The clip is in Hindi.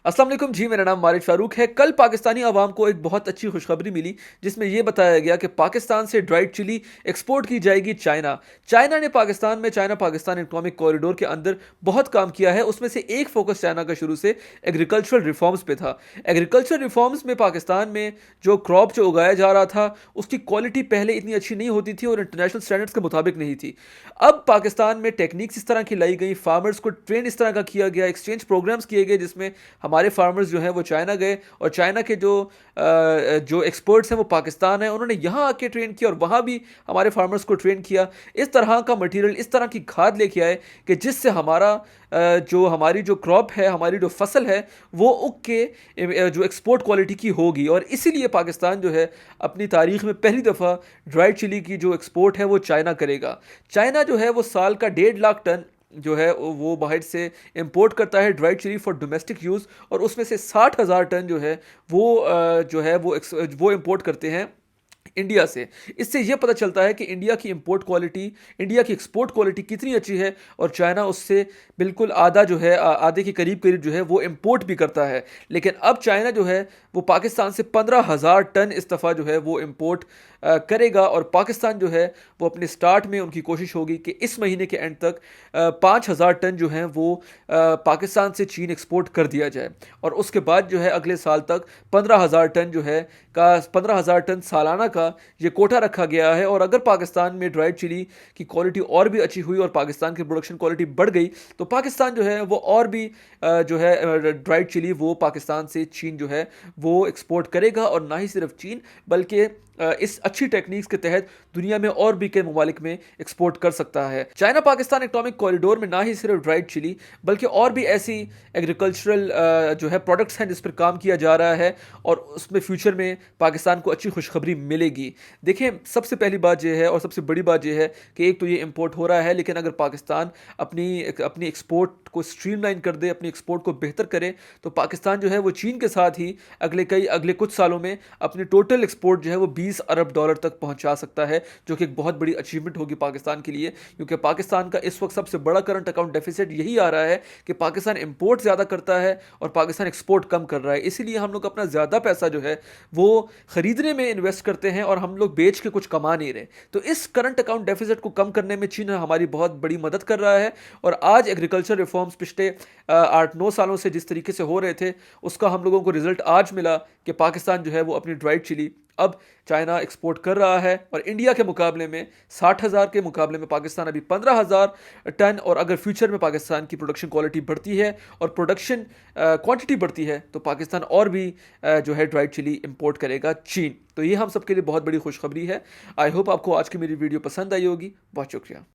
अस्सलाम वालेकुम जी, मेरा नाम मारिद फारूक है। कल पाकिस्तानी आवाम को एक बहुत अच्छी खुशखबरी मिली जिसमें यह बताया गया कि पाकिस्तान से ड्राइड चिली एक्सपोर्ट की जाएगी चाइना। चाइना ने पाकिस्तान में चाइना पाकिस्तान इकोनॉमिक कॉरिडोर के अंदर बहुत काम किया है। उसमें से एक फोकस चाइना का शुरू से एग्रीकल्चरल रिफॉर्म्स पे था। एग्रीकल्चरल रिफॉर्म्स में पाकिस्तान में जो क्रॉप जो उगाया जा रहा था उसकी क्वालिटी पहले इतनी अच्छी नहीं होती थी और इंटरनेशनल स्टैंडर्ड्स के मुताबिक नहीं थी। अब पाकिस्तान में टेक्निक्स इस तरह की लाई गई, फार्मर्स को ट्रेन इस तरह का किया गया, एक्सचेंज प्रोग्राम्स किए गए जिसमें हमारे फार्मर्स जो हैं वो चाइना गए और चाइना के जो एक्सपर्ट्स हैं वो पाकिस्तान है, उन्होंने यहाँ आके ट्रेन किया और वहाँ भी हमारे फार्मर्स को ट्रेन किया। इस तरह का मटेरियल, इस तरह की खाद लेके आए कि जिससे हमारी जो क्रॉप है, हमारी जो फसल है वो उग के जो एक्सपोर्ट क्वालिटी की होगी। और इसीलिए पाकिस्तान जो है अपनी तारीख में पहली दफ़ा ड्राइड चिली की जो एक्सपोर्ट है वो चाइना करेगा। चाइना जो है वो साल का 1.5 लाख टन जो है वो बाहर से इंपोर्ट करता है dried chilli for domestic use, और उसमें से 60,000 टन जो है वो इंपोर्ट करते हैं इंडिया से। इससे यह पता चलता है कि इंडिया की इंपोर्ट क्वालिटी, इंडिया की एक्सपोर्ट क्वालिटी कितनी अच्छी है, और चाइना उससे बिल्कुल आधा जो है आधे के करीब करीब जो है वो इंपोर्ट भी करता है। लेकिन अब चाइना जो है वो पाकिस्तान से 15,000 टन इस दफ़ा जो है वो इंपोर्ट करेगा। और पाकिस्तान जो है वो अपने स्टार्ट में उनकी कोशिश होगी कि इस महीने के एंड तक 5,000 टन जो है वो पाकिस्तान से चीन एक्सपोर्ट कर दिया जाए, और उसके बाद जो है अगले साल तक 15,000 टन जो है 15,000 टन सालाना का ये कोटा रखा गया है। और अगर पाकिस्तान में ड्राइड चिली की क्वालिटी और भी अच्छी हुई और पाकिस्तान की प्रोडक्शन क्वालिटी बढ़ गई तो पाकिस्तान जो है वो और भी जो है ड्राइड चिली वो पाकिस्तान से चीन जो है वो एक्सपोर्ट करेगा। और ना ही सिर्फ चीन बल्कि इस अच्छी टेक्निक्स के तहत दुनिया में और भी कई ममालिक में एक्सपोर्ट कर सकता है। चाइना पाकिस्तान इकोनॉमिक कॉरिडोर में ना ही सिर्फ ड्राइड चिली बल्कि और भी ऐसी एग्रीकल्चरल जो है प्रोडक्ट्स हैं जिस पर काम किया जा रहा है, और उसमें फ्यूचर में पाकिस्तान को अच्छी खुशखबरी मिलेगी। देखें, सबसे पहली बात यह है और सबसे बड़ी बात यह है कि एक तो ये इंपोर्ट हो रहा है, लेकिन अगर पाकिस्तान अपनी अपनी एक्सपोर्ट को स्ट्रीमलाइन कर दे, अपनी एक्सपोर्ट को बेहतर करे, तो पाकिस्तान जो है वो चीन के साथ ही अगले कुछ सालों में अपनी टोटल एक्सपोर्ट जो है वो 20 अरब डॉलर तक पहुंचा सकता है, जो कि एक बहुत बड़ी अचीवमेंट होगी पाकिस्तान के लिए। क्योंकि पाकिस्तान का इस वक्त सबसे बड़ा करंट अकाउंट डेफिसिट यही आ रहा है कि पाकिस्तान इंपोर्ट ज़्यादा करता है और पाकिस्तान एक्सपोर्ट कम कर रहा है। इसीलिए हम लोग अपना ज़्यादा पैसा जो है वो खरीदने में इन्वेस्ट करते हैं और हम लोग बेच के कुछ कमा नहीं रहे। तो इस करंट अकाउंट डेफिसिट को कम करने में चीन हमारी बहुत बड़ी मदद कर रहा है। और आज एग्रीकल्चर रिफॉर्म्स पिछले 8-9 सालों से जिस तरीके से हो रहे थे उसका हम लोगों को रिजल्ट आज मिला कि पाकिस्तान जो है वो अपनी ड्राइड चिली अब चाइना एक्सपोर्ट कर रहा है। और इंडिया के मुकाबले में 60,000 के मुकाबले में पाकिस्तान अभी 15,000 टन, और अगर फ्यूचर में पाकिस्तान की प्रोडक्शन क्वालिटी बढ़ती है और प्रोडक्शन क्वांटिटी बढ़ती है तो पाकिस्तान और भी जो है ड्राइड चिली इंपोर्ट करेगा चीन। तो ये हम सबके लिए बहुत बड़ी खुशखबरी है। आई होप आपको आज की मेरी वीडियो पसंद आई होगी। बहुत शुक्रिया।